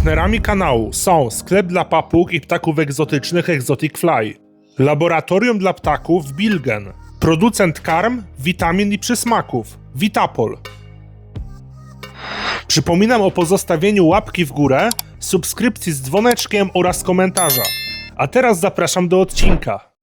Partnerami kanału są sklep dla papug i ptaków egzotycznych Exotic Fly, laboratorium dla ptaków Bilgen, producent karm, witamin i przysmaków Vitapol. Przypominam o pozostawieniu łapki w górę, subskrypcji z dzwoneczkiem oraz komentarza. A teraz zapraszam do odcinka.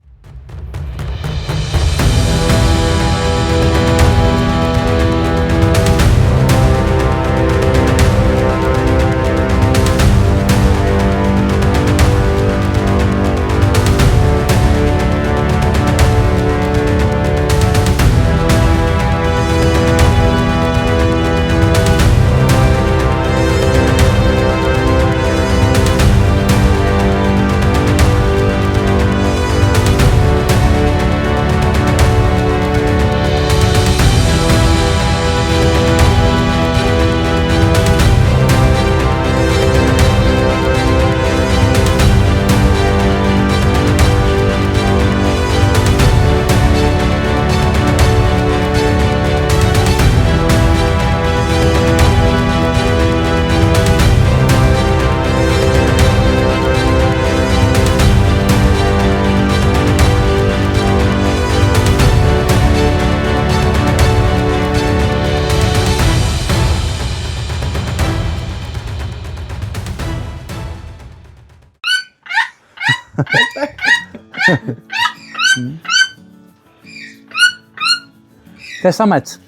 To jest samec.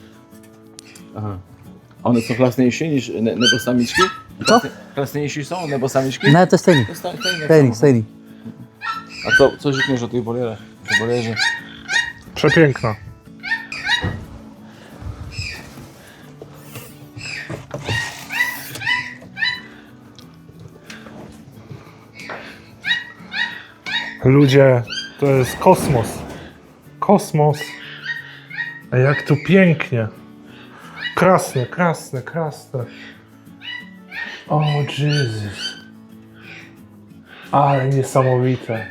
Aha. One są klasniejsze niż nebosamiczki? Co? Klasniejsi są nebosamiczki? Ne, to jest stejný. To jest stejne. Stejný, stejný. A co řekneš o tych bolierach? O bolierze? Przepiękna. Ludzie, to jest kosmos. Kosmos. A jak tu pięknie. Krasne, krasne, krasne. O Jezus. Ale niesamowite.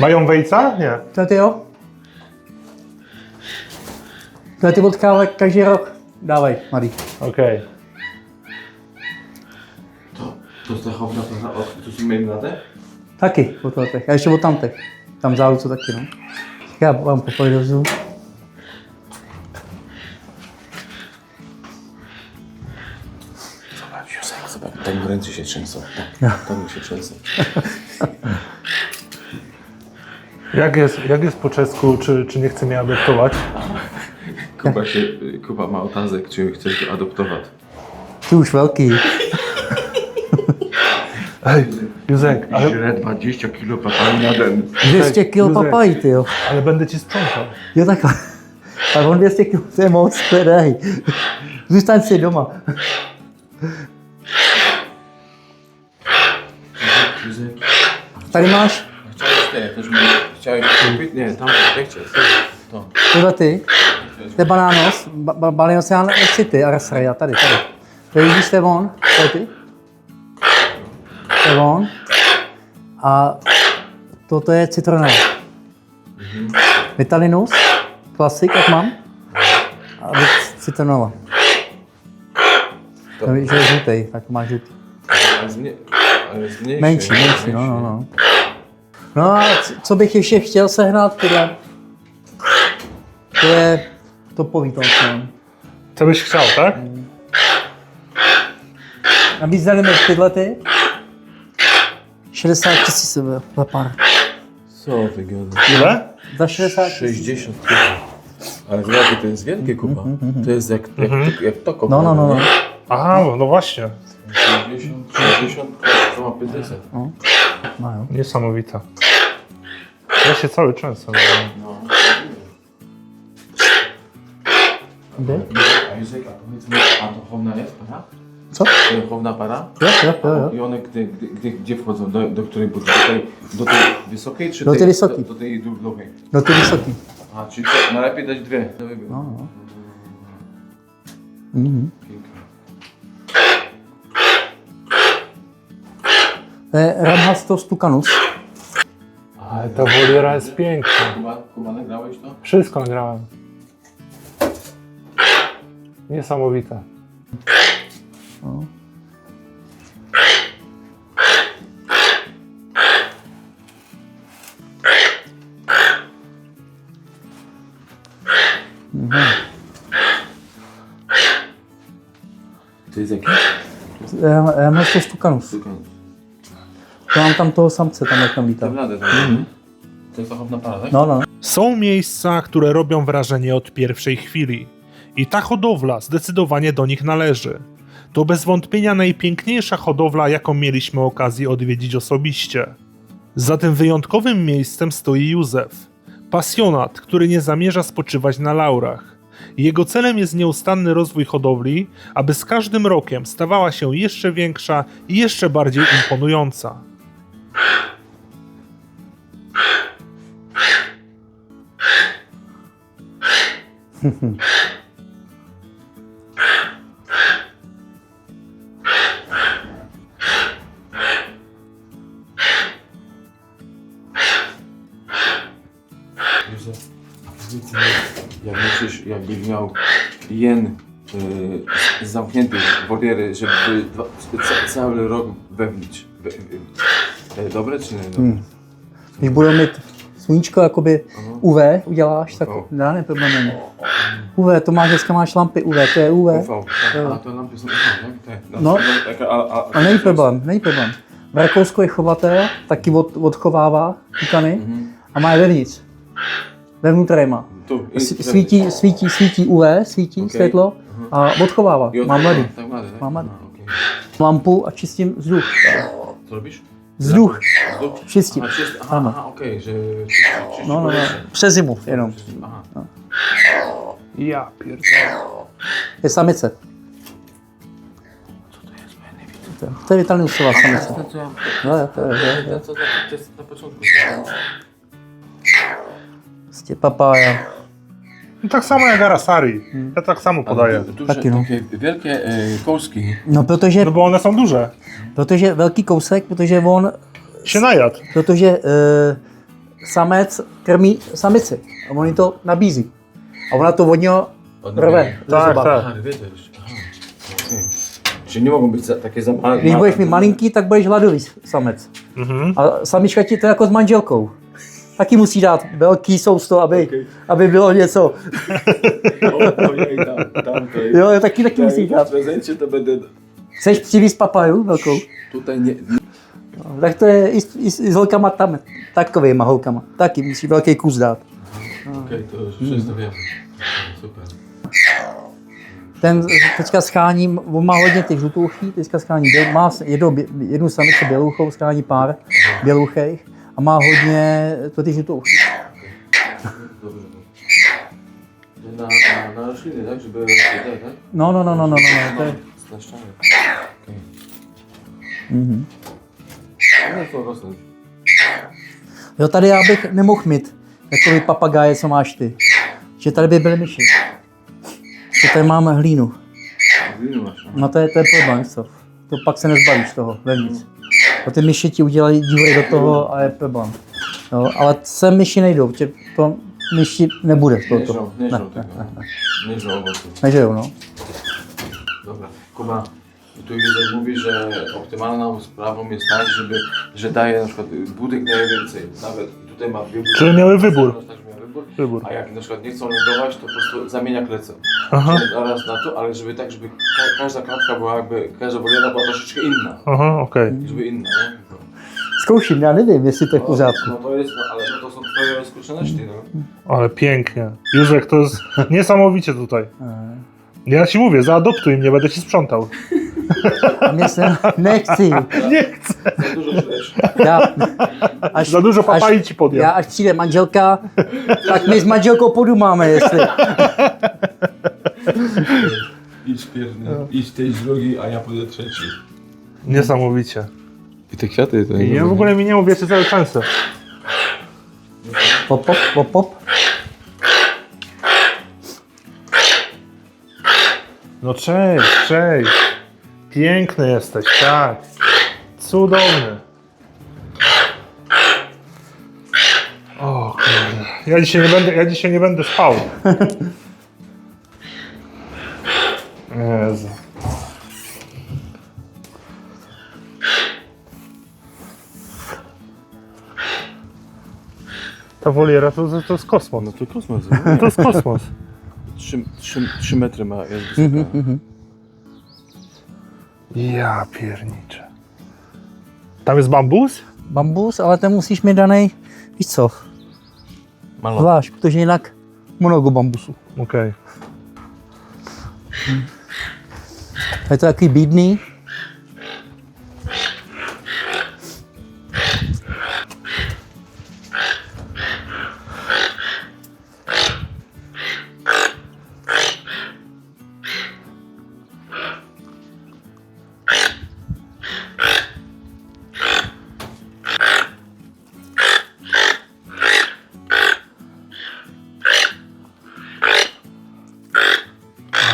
Mają vejca? Nie. To ty jo? To ty potkáváš každý rok? Dávej, Marí. Okej. To jest ta chowna, to są moje mlade? Taky od letech. A ještě od tamtech. Tam záruce taky, no. Já vám popojedu. Zobacz, tak w ręce się trzęsą. Tak mi się trzęsą. Jak jest po czesku, czy nie chce mnie adoptować? Kuba ma otázek, czy chcesz go adoptować. Ty už velký. Ej, Józek, ale, Žere 20 kilo papají na den. 200 kg Józek. papají, ty jo. ale będę ci sprzątał. Jo, takhle. Tak on 200 kg, to je moc, to je dej. Zůstaň si doma. Józek, Tady máš chciałeś kupić? Nie, tam nechciesz. To. tyhle ty. To je banános, balinos, já nechci ty, arasraja, tady. To je, vidíš, to je on, to je ty. To je on. A toto je citronová. Vitalinus, klasik, jak mám. A citronová. To víš, že je žlutý, tak má žlutý. Ale jest mniejszy. Menší, no. No a co bych ještě chtěl sehnat, tyhle. To je topový to. Co byś chciał, tak? Navíc dali mi tyhle ty. 60 000 za pár. Co ty gadasz? Ile? Za 60 000. 60 kilo. Ale zobaczcie, to jest wielkie, Kuba. To jest jak to kopa. No. Aha, no właśnie. 60, to ma 50. No jo. Niesamowita. Ja się cały często. No. Kde? A Józek, a powiedz mi, a to chowna jest para? Co? To jest chowna para? Jo. I one gdzie wchodzą? Do której budki? Do tej wysokiej czy Do tej wysokiej. Do tej długiej? Do ty vysoký. A, czyli to najlepiej dać dwie. No. Mhm. Pięknie. To je Ramhastos tucanus. A Ale ta woliera jest piękna. Kuba, nagrałeś to? Wszystko nagrałem. Niesamowite. No. To jest jaki? Já mám to stukanus. To mám tam toho samce, tam jak tam lítá. Naprawdę, to jest ochotna para, tak? No, no. Są miejsca, które robią wrażenie od pierwszej chwili. I ta hodowla zdecydowanie do nich należy. To bez wątpienia najpiękniejsza hodowla, jaką mieliśmy okazję odwiedzić osobiście. Za tym wyjątkowym miejscem stoi Józef. Pasjonat, który nie zamierza spoczywać na laurach. Jego celem jest nieustanny rozwój hodowli, aby z każdym rokiem stawała się jeszcze większa i jeszcze bardziej imponująca. Józef, a powiedz mi, jak myślisz, jakbyś miał jen zamknięty w woliery, żeby były cały rok wewnątrz. Dobre czy nie? Dobre? Když budou mít sluníčko, jakoby UV uděláš, tak žádný problém není. UV, to máš, dneska máš lampy UV, to je UV. UV. A to lampy jsou UV, tak? No. A není problém, není problém. V Rakousku je chovatel, taky odchovává tukany a má je vevnitř. Vevnitř má. Svítí UV, svítí světlo a odchovává. Má mladý. Má mladý. Lampu a čistím vzduch. Co robíš? Vzduch. Čistím. Aha, okej, že čistíš No. Přes zimu jenom. Aha. No. Ja pierdolę. Je samice. To je Vitalniusová samice. No, to je. To jest na początku. Prostě papája. No tak samo jak Arasari. Ja tak samo podaję. Duże, Taky, no. takie wielkie kouski. No, protože, No bo one są duże. protože velký kousek, protože on, Się najadł. protože samec krmí samici a on jí to nabízí. A ona to od něho rve. ze Tak, zuba. tak. Aha, wiesz. Aha. Okay. Že nie mogą być takie za małe. Když budeš mít malinký, tak budeš hladový samec. A samička ti to jako s manželkou. Taky musí dát velký sousto, aby bylo něco. Tam to jest. Jo, taky musí dát. W prezencie to będę. Chceš přivízt papaju velkou? Tutaj nie. No, tak to je i s holkama tam, takovýma holkama. Taky musí velký kus dát. Okej, to już wszystko wiem. Super. Ten teďka schání, on má hodně těch žlutouchý, teďka schání, má jednu samici bělouchou, schání pár bělouchých a má hodně to ty žlutouchy. Dobrze. Na rośliny, tak? Żeby tak? No, to je. Straszczamy. Okej. One są rosnąć. Jo, tady já bych nemohl mít takový papagáje, co máš ty. Že tady by byly myši. Že tady máme hlínu. Glinu masz. No to je problém, co? To pak se nezbavíš toho vevnitř. A ty myši ti udělají díry do toho a je problém. Jo, ale sem myši nejdou, protože to myši nebude. Nie żał tego. Nie żał owocu. Nežijou, no. Dobra. Kuba, tu Józef mówi, że optymalną sprawą jest tak, że daje na przykład budek daje więcej. Nawet i tutaj ma dwie budki. Czyli miały wybór. Tak, że miały Wybór. A jak na przykład nie chcą lądować, to po prostu zamienia klecę. Aha. Raz na to, ale żeby tak, żeby każda klatka była jakby, każda woliera była troszeczkę inna. Aha, okej. Żeby inna, nie? Zkouším, já nevím, jestli to je v pořádku. No to jest, no, ale to są twoje zkušenosti, no. Ale pięknie. Józek, to jest niesamowicie tutaj. Ja ci mówię, zaadoptuj mnie, będę ci sprzątał. Mě se nechci. Nie chcę. Za dużo żresz. Až, Za dużo papaji ci podjem. Já až přijde manželka, tak my s manželkou podumáme, jestli. Idź pierny, idź tej drogi, a ja pójdę trzeci. Niesamowicie. I te kwiaty to I ja w ogóle mi nie mówię, co całe często. Pop, pop, pop, pop. No cześć, cześć. Piękny jesteś, tak. Cudowny. Ja dzisiaj nie będę spał. Jezu. Ta woliera to jest kosmos. No to kosmos. To jest kosmos. 3 metry ma, jest wysoka. Ja pierniczę. Tam jest bambus? Bambus, ale ten musíš mít danej, víš co, Malo. zvlášť, protože jinak mnoho bambusu. Okej. Je to takový bídný.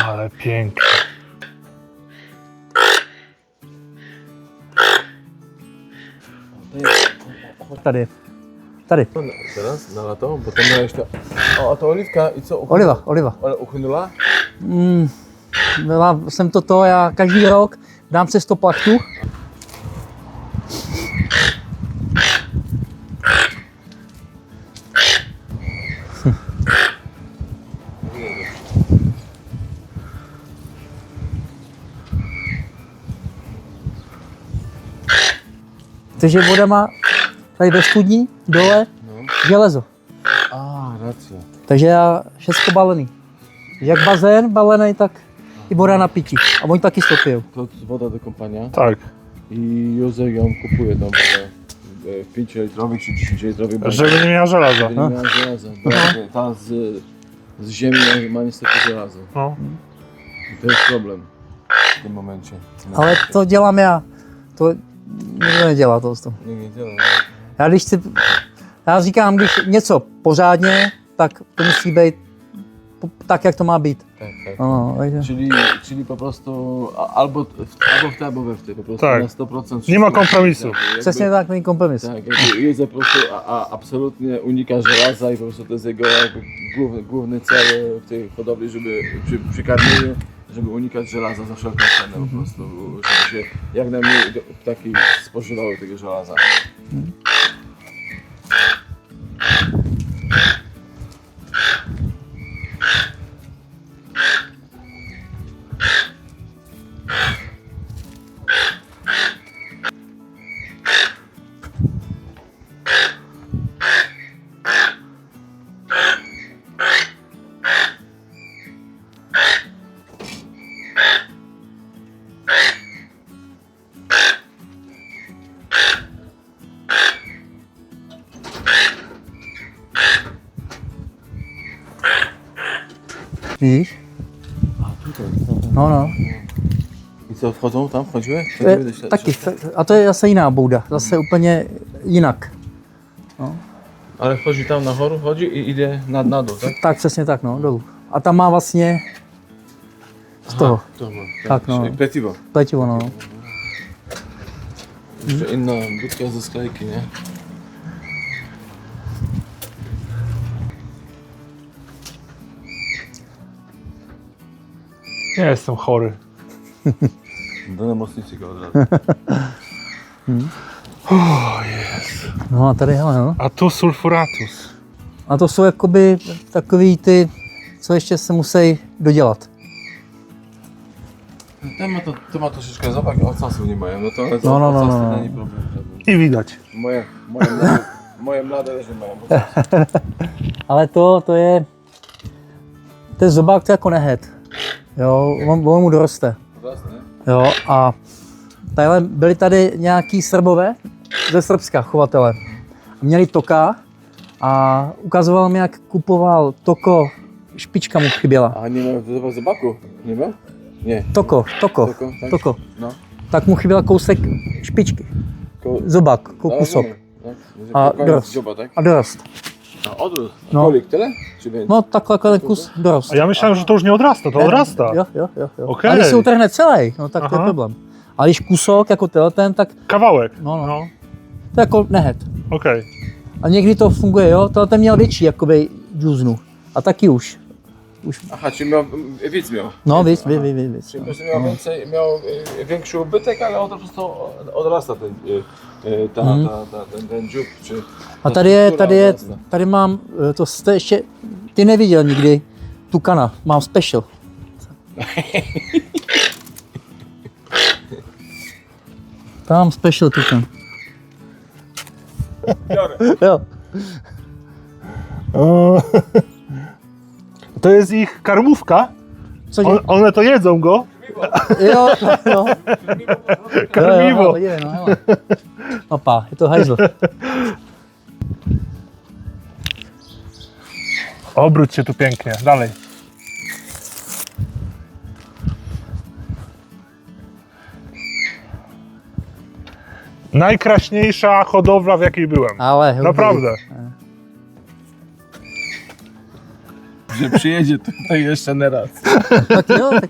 Ale pięknie. Tady. Tady. Teraz na lato, bo to miałeś to... O, a to oliwka i co? Oliva. Ale uchynula? Byla jsem to, já každý rok dám si 100 plachtů. Takže voda má tady ve studni, dole, železo. A, racja. Takže já všechno balený. Jak bazén balený, tak i voda na pití. A oni taky stopijou. To jest woda do kąpania Tak. i Józef ją kupuje tą wodę w 5-litrowych czy 10-litrowych bądź Żeby nie miała żelaza. żeby nie miała żelaza, bo ta z ziemi ma niestety żelazo. No. I to jest problem w tym momencie. Ale to dělám já. To nikdo nedělá to. Nie działa. Já říkám, když něco pořádně, tak to musí být tak, jak to má být. Tak, tak. No, takže. Czyli po prostu albo w te, albo we w te, po prostu Tak. na 100%. Nie ma kompromisu. Jakby- Přesně tak, není kompromis. Tak, jakby Józef po prostu absolutnie unika żelaza i po prostu to jest jego jakby główny cel w tej hodowli, żeby przy karmieniu, żeby unikać żelaza za wszelką cenę po prostu, żeby się jak najmniej ptaki spożywały tego żelaza. Víš? A tutaj. No. I co, wchodzą tam? Wchodziły? Taky. A to je zase jiná bouda. Zase úplně jinak. Ale wchodzi tam na horu, chodzi i idzie na dół, tak? Tak, přesně tak, no, dolů. A tam má vlastně z toho Tak, no. Pletiwo. pletivo, no. Jeszcze inna budka ze sklejki, nie? Nie jestem chory. Do nemocnicy go od razu. No a tady, hele, no. A tu sulfuratus. A to jsou jakoby takový ty, co ještě se musí dodělat. To ma troszeczkę zapach, ocasów nie mają, no to ale No, no, no, ocasy no, no. to nie problem żaden. I widać. Moje mlade też nie mają. Ale to je, ten zobák to je jako nehet. Jo, on mu doroste. Jasne. Jo, a tadyhle byli tady nějaký Srbové ze Srbska, chovatele. Měli toka a ukazoval mi, jak kupoval toko, špička mu chyběla. A nie ma zobaku? Nie ma? Nie. Toko, Tak? No. Tak mu chyběla kousek špičky. Zobák, kusok. A A dorost. dzioba, tak? A dorost. A odrósł. No. Kolik, tyle? Czy więcej? No takhle kus dorost. A ja myślałem, że to już nie odrasta, to odrasta. Jo. Okej. A když se utrhne celý, no tak to je Aha. problém. A když kusok jako ten, tak Kawałek. no. To je jako nehet. Okej. A někdy to funguje, jo? To ten měl větší, jakoby, džuznu. A taky už. Aha, czyli miał, widz miał. No, víc. Czyli po prostu miał więcej, miał większy ubytek, ale on po prostu odrasta ten dziób, czy A ta tady struktura je, odrasta. tady mám, to jste ještě, ty neviděl nikdy tukana, mám special. Tam special tukan. Jo. O, to jest ich karmówka? Cože? One to jedzą go? Jo, no. Karmivo. Jo, podívej, no, hele. Opa, je to hajzl. Obróć się tu pięknie, dalej. Najkraśniejsza hodowla, w jakiej byłem. Ale Naprawdę. Że przyjedzie tutaj jeszcze na raz. Tak jo, tak.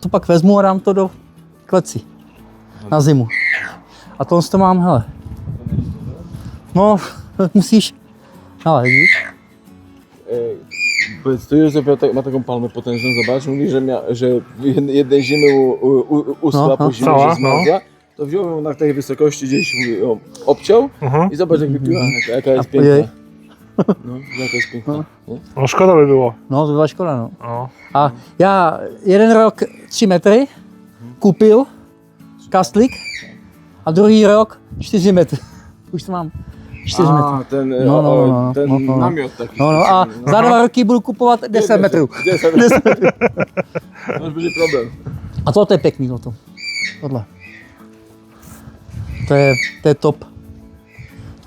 To pak vezmu a dám to do kleci. Na zimu. A tohle to mám, hele. No, musíš. Ale vidíš? Tu sobie ma taką palmę potężną, zobacz, mówi, że jednej zimy uschła, No, po zimie cała, się zmarzła, to wziął ją na tej wysokości, gdzieś ją obciął i zobacz jak wypiła, jaka jest piękna. Ojej. No, jaka jest piękna. Nie? No szkoda by było. No, to byla škoda, no. O. A já jeden rok 3 metry koupil kastlík a druhý rok 4 metry. Už to mám 4 metry. A, ten, No, ten no. namiot taki. No, no a za 2 roky budu kupovat 10 metrů. 10 metrů. To już będzie problem. A to je pěkný, toto. Tohle. To je top.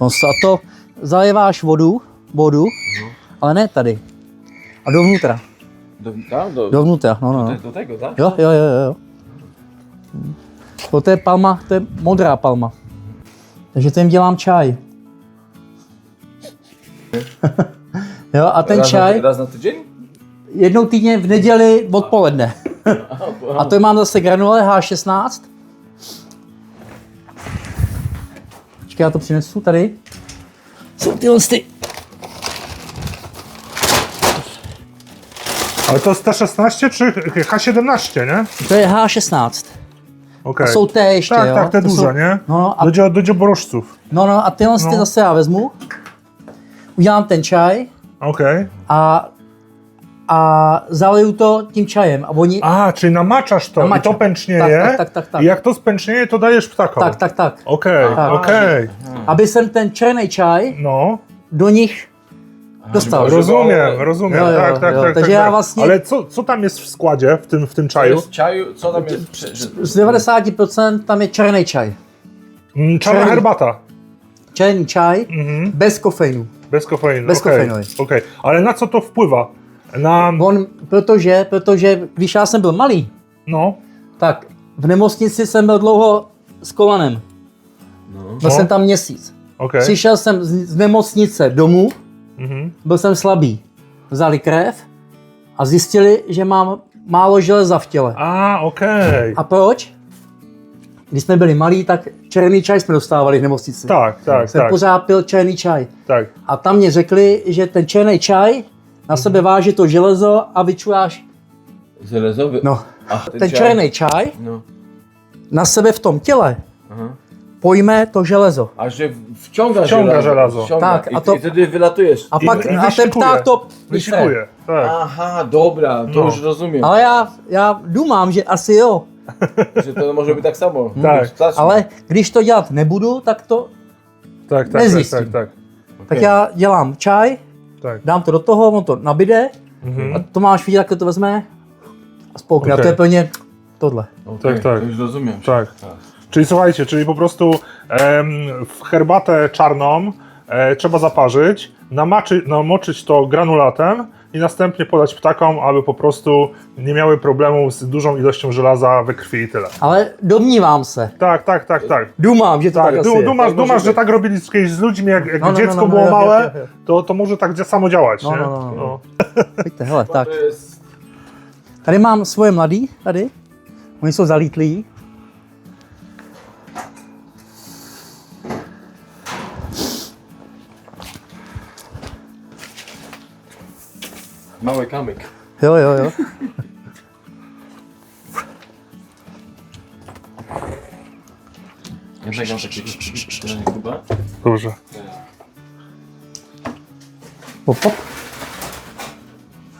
No, a to zaléváš vodu, ale ne tady. A dovnitra. Dovnitra, no. Do tego, tak? Jo. To je palma, to je modrá palma. Takže tím dělám čaj. Jo, a ten čaj Raz na tydzień? jednou týdně v neděli odpoledne. A to mám zase granule H16. Počkej, já to přinesu tady. Jsou tyhle ty. Ale to jest T16 czy H17, nie? To je H16. Okej. A jsou té ještě, Tak, jo? tak, te To duże, jsou- nie? No, a, Do dzioborożców. no, a tyhle ty No. zase já vezmu. Udělám ten čaj Okej. a zaliju to tím čajem. A oni... A, czyli namaczasz to i Namaczam. to pęcznieje. Tak. I jak to spęcznieje, to dajesz ptakom. Tak. Okej, Tak. okej. Aby jsem ten černý čaj No, do nich dostal. Żeby- rozumiem. Jo, Tak. takže já vlastně Ale co tam jest w składzie, w tym czaju? Czaju, co tam jest? z 90% tam je černý čaj. Czarna czerny. herbata. Černý čaj Mhm. bez kofeinu. Bez kofeiny. Bez okej, kofeinowej. okej. Ale na co to wpływa? Na... Protože když já jsem byl malý, No. tak v nemocnici jsem byl dlouho s kolanem. Byl jsem tam měsíc. Okej. Přišel jsem z nemocnice domů, Mhm. byl jsem slabý. Vzali krev a zjistili, že mám málo železa v těle. A, okej. A proč? Když jsme byli malí, tak černý čaj jsme dostávali v nemocnici. Tak. Jsem pořád pil černý čaj. Tak. A tam mě řekli, že ten černý čaj na sebe váží to železo a vyčuváš. Żelezowy? No, A, ten černý čaj No. na sebe v tom těle Aha. pojme to železo. A że wciąga żelazo. Tak, I, a to- i wtedy wylatujesz. A I pak a ten wysikuje. pták to vyšle. Wysikuje. Tak. Aha, dobra, to No. już rozumiem. Ale já dumám, že asi jo. Że to może być tak samo. Tak. Zacznij. Ale když to dělat nebudu, tak to... Tak. Nezjistím. Tak. Tak já dělám čaj, Tak. dám to do toho, on to nabide Mhm. a Tomáš vidí, jak to vezme a spolkne. A to Okej. je plně tohle. Okej, tak. to już rozumiem. Tak. Czyli słuchajcie, czyli po prostu w herbatę czarną trzeba zaparzyć, namoczyć to granulatem i następnie podać ptakom, aby po prostu nie miały problemu z dużą ilością żelaza we krwi i tyle. Ale domnívám se, Tak. dumám, že to tak, Tak, asi je. dumasz, że tak robili kiedyś z ludźmi, jak No, dziecko no, było jo, małe, jo. to może tak samo działać, No, nie? no. Pojďte, hele, tak. To jest... Tady mám svoje mladý, tady. Oni jsou zalítlí. Jo, jo, jo. Jednego mam takiego chyba. Dobrze. Hop, hop.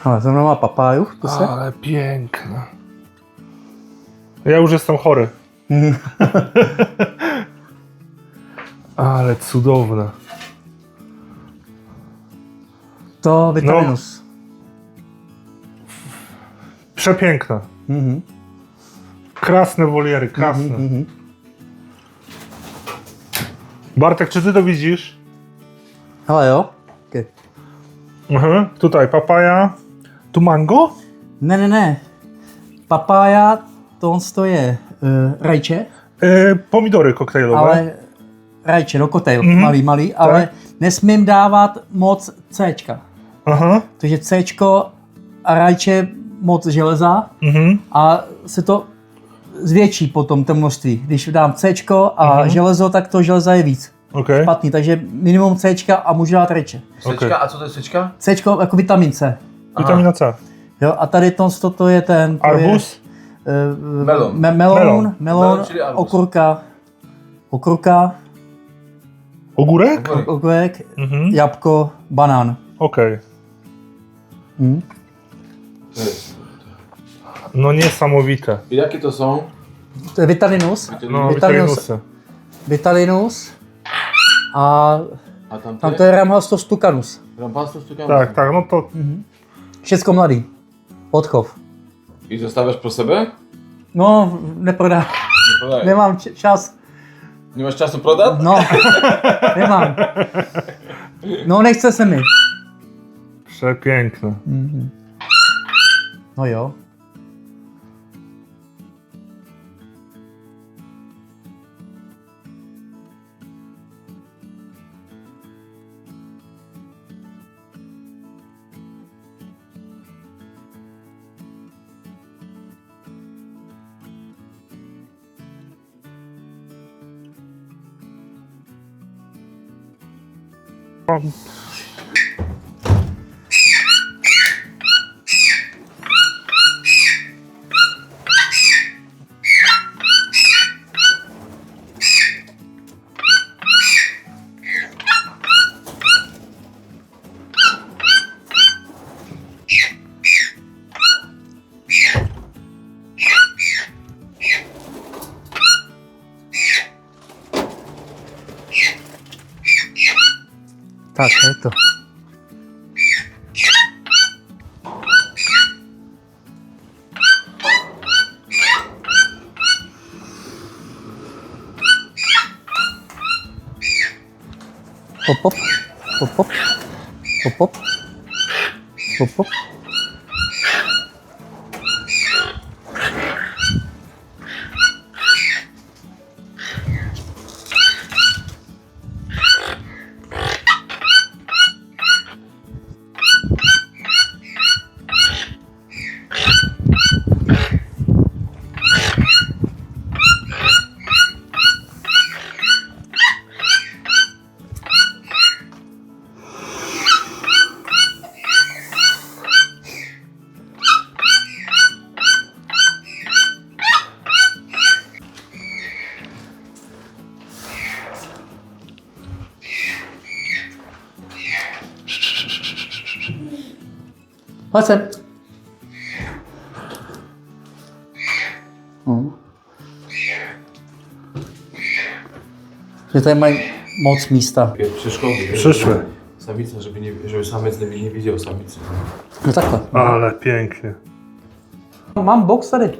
Ale ze mną ma papaju, tu se. Ale piękne. Ja już jestem chory. Ale cudowne. To Vitaminus. Przepiękne. Mhm. Krasne woliery, krasne. Mhm. Bartek, czy ty to widzisz? Ale jo. Okay. Tutaj papaja. Tu mango? Ne. Papája, to je rajče, Pomidory koktajlowe. ale rajče, no koktejl, malý, ale Tak. nesmím dávat moc Cčka. Aha. Takže Cčko a rajče moc železa a se to zvětší potom to množství. Když dám Cčko a železo, tak to železa je víc. Okej. Špatný, takže minimum Cčka a můžu dát rajče. Sečka, a co to jest sečka? Cčko jako vitamin C. Witamina C. Jo, a tady to je ten... To Arbuz? Je, Melon. Melon, Melon, čili arbuz. okurka, Ogórek? ogórek, Mhm. jabłko, banán. Okej. To jest. No niesamowite. I jakie to są? To je vitaminus. No, Vitaminus. witaminusy. Vitalinus a A tamte? tam to je Ramhastos tucanus. Rampastos tu Tak, tak, no to Všecko mladý. Odchov. I zostawiasz pro sebe? No, neprodám. Nie prodajesz. Nemám čas. Nie masz czasu prodać? No, nemám. No, nechce se mi. przepiękne. No jo. Tak, je to. Hop, hop, hop, hop, hop, hop, hop, hop. Pojď sem. Že tady mají moc místa. Przeszkody. Przyszły. Samica, żeby samiec nie widział samicy. No takhle. Ale pięknie. Mám box tady.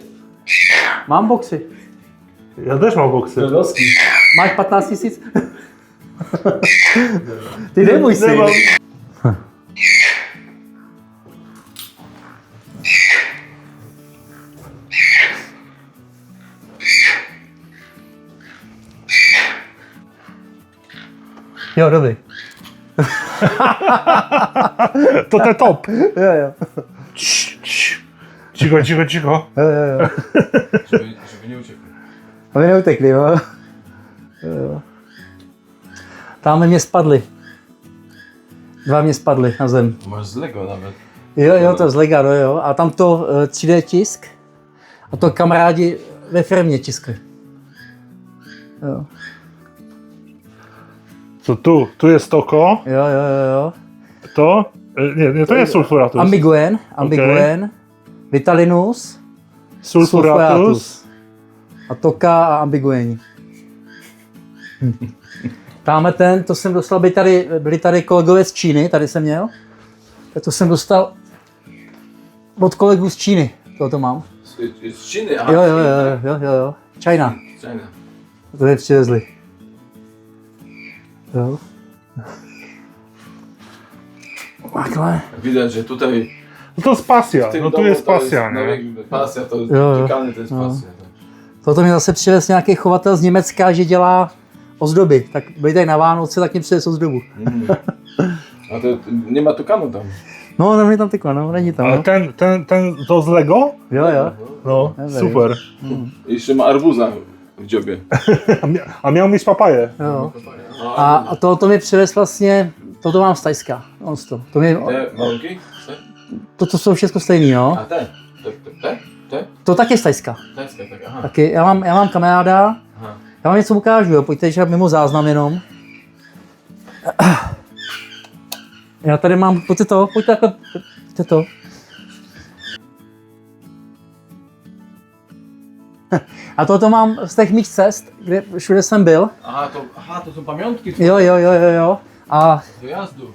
Mám boxy. Ja też mam boksy. Doski. Máš 15 tisíc? Ty neboj si. Nemám. Jo, dobrý. To te top. Jo, jo. Cicho, cicho, cicho. Jo, jo, jo. Żeby nie uciekł. Aby neutekli, jo. Jo, jo. Tamhle mě spadly. Dva mě spadly na zem. Masz z Lego nawet. Jo, to z Lega, no jo. A tam to 3D tisk. A to kamarádi ve firmě tiskli. Jo. Co tu jest Toko, Jo. to, nie, to jest sulfuratus. Ambiguen, Vitalinus, Sulfuratus. A Toka a Ambigueni. Tamhle to jsem dostal, byli tady kolegové z Číny, tady jsem měl. Tak to jsem dostal od kolegů z Číny, to mám. Z Číny, aha. Jo. China, to je přivezli. Jo. Takhle. Widać, że tutaj... No to jest pasja, w tym no tu domu jest to pasja, no, nie? jakby pasja, to Jo. czekanie to jest pasja. Tak. Toto mi zase přivez nějaký chovatel z Německa, že dělá ozdoby. Tak byli tady na Vánoce, tak mi přivez ozdobu. A to nie ma tukanu tam. No, tam je tam tykla, no, není tam. Ale No. to z Lego? Jo. No, Nevím. super. Jeszcze ma arbuza w dziobie. A miał mieć papaję. Jo. A to mi přivez vlastně, toto mám z Tajska. To mi, Te małki? to jsou všechno stejný, no. A te? Te? To taky z Tajska. Tajska, tak, aha. Taky, já mám kamaráda, Aha. já vám něco ukážu, jo, pojďte ještě mimo záznam jenom. Já tady mám, pojďte takhle, pojďte to. A toto mám z těch mých cest, kde všude jsem byl. Aha, to są pamiątki Jo. A do jazdu.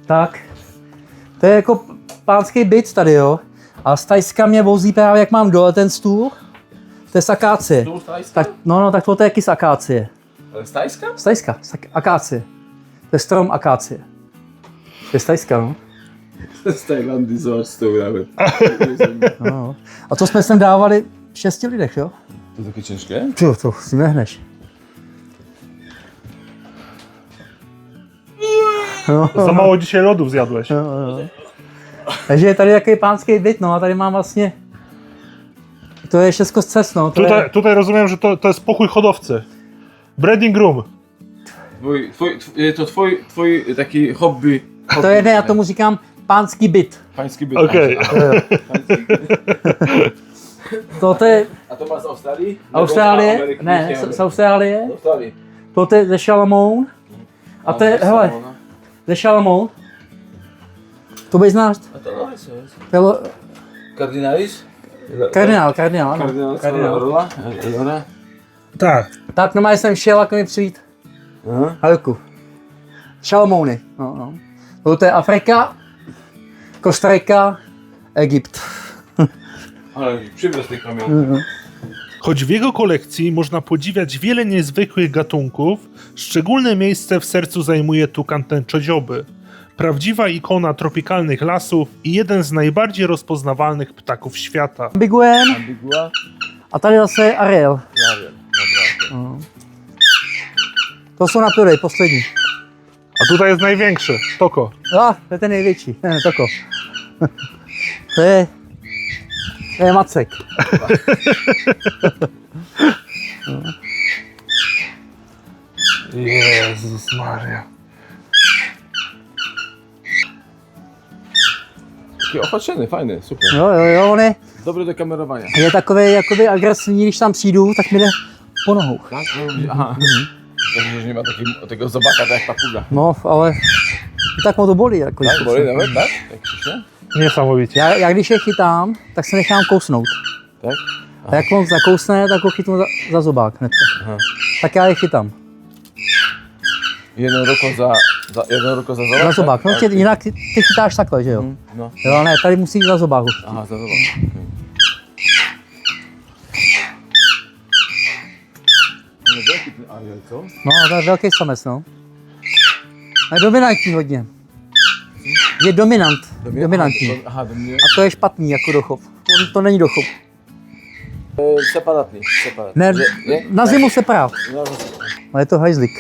tak, to je jako pánský byt tady, jo. A z Tajska mě vozí právě, jak mám dole ten stůl, to je z akácie. Tu z Tajska? Tak, no, tak to je taky z akácie. Ale z Tajska? Z Tajska, akácie. To je strom akácie. To je z Tajska, no. Z Tajlandii, zobacz z tyłu nawet. No. A to jsme sem dávali 6 lidech, jo? To takie ciężkie? Čo, to si nehneš. No. Za mało dzisiaj lodów zjadłeś. No. Takže je tady jaký pánský byt, no a tady mám vlastně, to je všechno z cest, no. Tutaj rozumiem, że to jest pokój hodowcy. Breeding room. To twój taki hobby. To je, ne, já tomu říkám pánský byt. Pański byt. Okej. To je A to ma z Australii? Austrálie, Ameryky, ne, nie z Austrálie. Z Australii. To je ze Chalamoun. A to je, hele, ze Chalamoun. To bys znáš? A to jest. Kardinalis? Kardinál, ano. Kardinál. Rola? Tak. Tak, normálně jsem šel, jako mi přijít. Halku. Šalmouny. No. To je Afrika, Kostarika, Egypt. Ale przywrót tych pamiątek. Choć w jego kolekcji można podziwiać wiele niezwykłych gatunków, szczególne miejsce w sercu zajmuje tukan tęczodzioby. Prawdziwa ikona tropikalnych lasów i jeden z najbardziej rozpoznawalnych ptaków świata. Ambiguen. Ambigua? A tady zase Ariel. Ariel. Dobra. To jsou natury, poslední. A tutaj jest największy, Toko. To je ten největší. Toko. To je Macek. Jezus Maria. Taki opatrzony, fajny, super. Jo, on Dobry do kamerowania. je takový jakoby agresivní, když tam přijdu, tak mi jde po nohou. Tak? Aha. Dobrze, że nie ma tego zobaka tak jak papuga. No, ale i tak mu to bolí. Jako Tak, boli nawet, tak? Tak Krzysia? Niesamowicie. Já když je chytám, tak se nechám kousnout. Tak? A jak on zakousne, tak ho chytnu za zobák hnedka. Aha. Tak já je chytám. Jedną ruką za zobak? Za zobák. No, tak? jinak ty chytáš takhle, že jo? No. Jo, ne, tady musíš za zobák ho chytit. Aha, za zobak. Ale wielki ten Ariel, co? No, to je velký samec, no. Je dominantní hodně. Je dominantní. Aha, do mnie. A to je špatný jako dochov. To není dochov. Separatny. Ne, Nie? na zimu se práv. No, Ale je to hajzlik.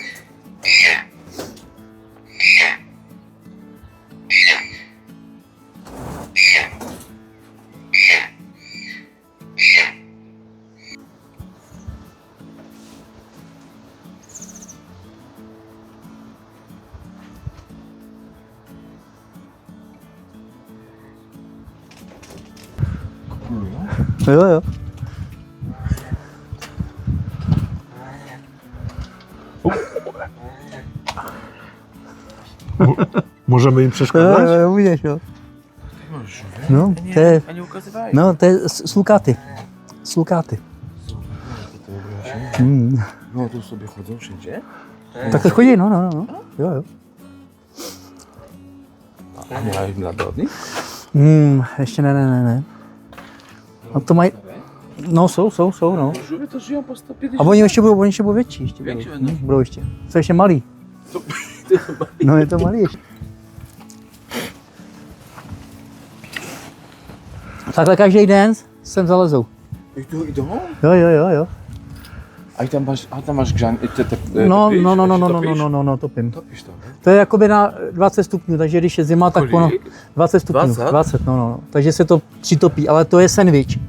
Jo. Możemy im przeszkadzać? Budeš, jo. No, to je, A nie ukazywaj. no, to je slukáty. Slukáty. No tu sobie chodzą wszędzie. Takhle chodí, no. Jo. A miałeś mladodni? Ještě ne. No to mají, no jsou, no. Żółwie to żyją po 150. A oni ještě budou větší. Ještě Větší budou. budou. Budou ještě. Jsou ještě malý. No je to malý ještě. Takhle každý den sem zalezou. Idą? Jo. A tam máš grzan, te No, topisz? no, topím. Topisz to, ne? To je jakoby na 20 stupňů, takže když je zima, tak ono... Kolik? 20 stupňů, 20? 20, no. Takže se to přitopí, ale to je sandwich.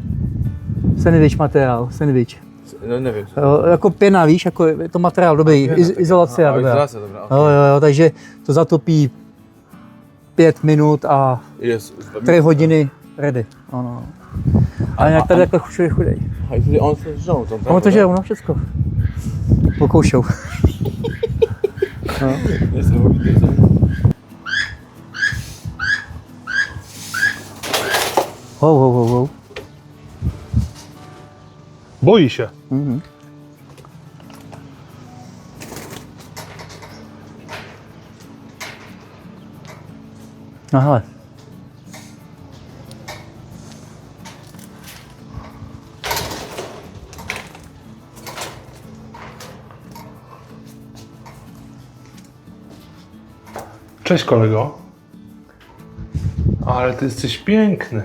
Sandwich materiál, sandwich. No nie wiem. Jako pěna, víš, jako je to materiál dobrý, izolace a dobrá. Izolacja, dobra. Okay. Jo, takže to zatopí 5 minut a Jest. 3 hodiny ready. No. Ale nějak tady takhle všude chudej. A i wtedy on se rządzą, tak? Ono to žijou, no všecko. Pokoušou. No. Niesamowite. Ho. Boi się. No hele. Cześć kolego. Ale ty jesteś piękny.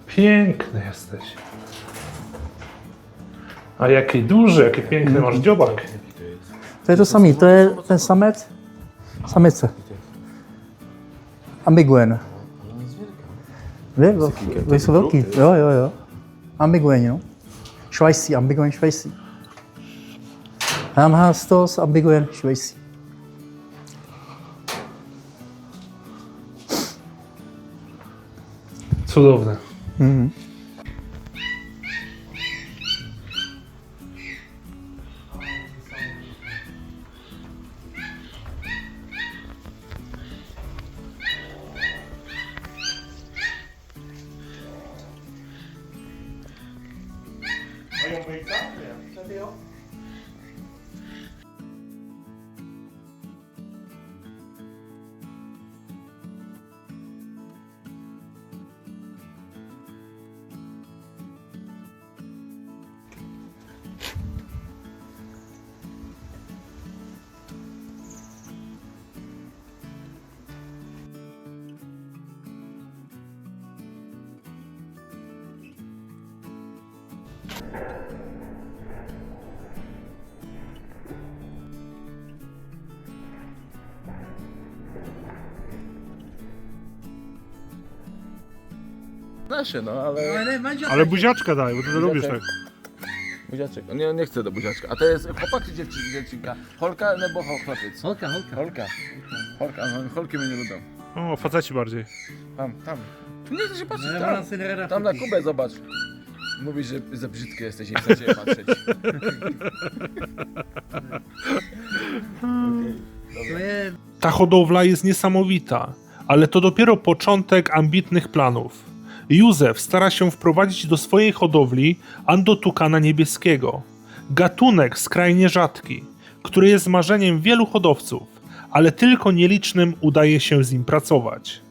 Piękny jesteś. A jaki duży, jaki piękny masz dziobak. To je to samý, to je ten samec, samice. Ambiguen. Vy jsou velký, jo. Ambiguen, no. Schweissi, Ambiguen Schweissi. Tam hast du Ambiguen Schweissi. Cudowne. Nasze, no ale... Ale buziaczka daj, bo ty to lubisz tak. Buziaczek. Nie chcę do buziaczka. A to jest chłopak czy dziewczynka? Holka nebo chłopiec? Holka. Holka, no holki mnie nie lubią. O, faceci bardziej. Tam. Tu nie chcę się patrzeć, ona se nerada tam na fotí. Kubę zobacz. Mówisz, że za brzydkie jesteś i nie chcesz się patrzeć. To je... Ta hodowla jest niesamowita, ale to dopiero początek ambitnych planów. Józef stara się wprowadzić do swojej hodowli Andotukana niebieskiego, gatunek skrajnie rzadki, który jest marzeniem wielu hodowców, ale tylko nielicznym udaje się z nim pracować.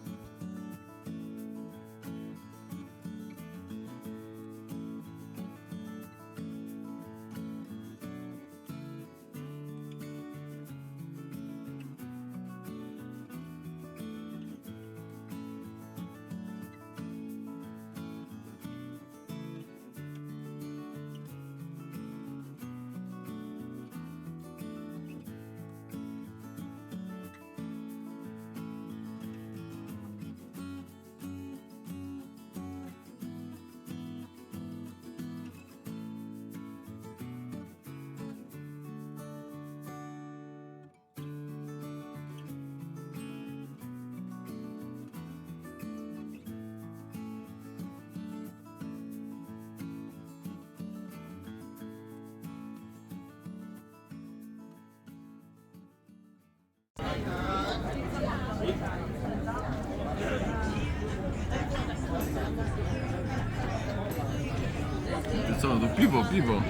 Ty co, no piwo, piwo.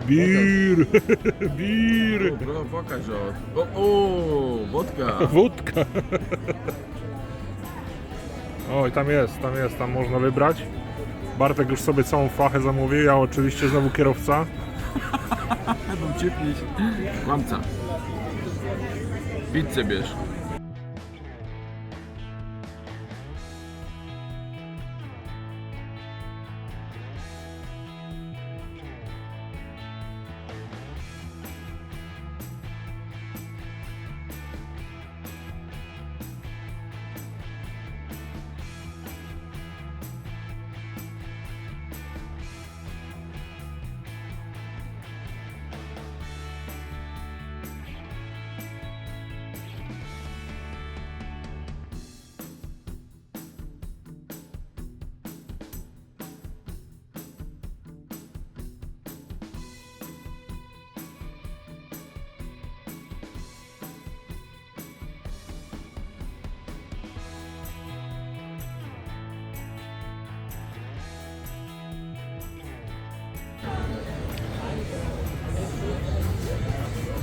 Bir, bir, No pokaż o, wodka. wódka. Oj, tam można wybrać. Bartek już sobie całą fachę zamówił, ja oczywiście znowu kierowca. Będą ciepnić. Kłamca. Pizzę bierz.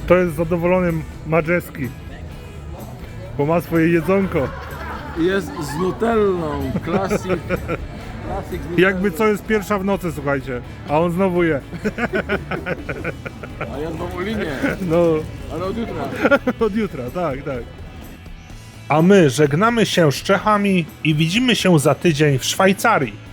To jest zadowolony Majeski, bo ma swoje jedzonko. Jest z nutellą, klasik. Jakby co jest pierwsza w nocy, słuchajcie, a on znowu je. A ja znowu linię, No, ale od jutra. od jutra, tak. A my żegnamy się z Czechami i widzimy się za tydzień w Szwajcarii.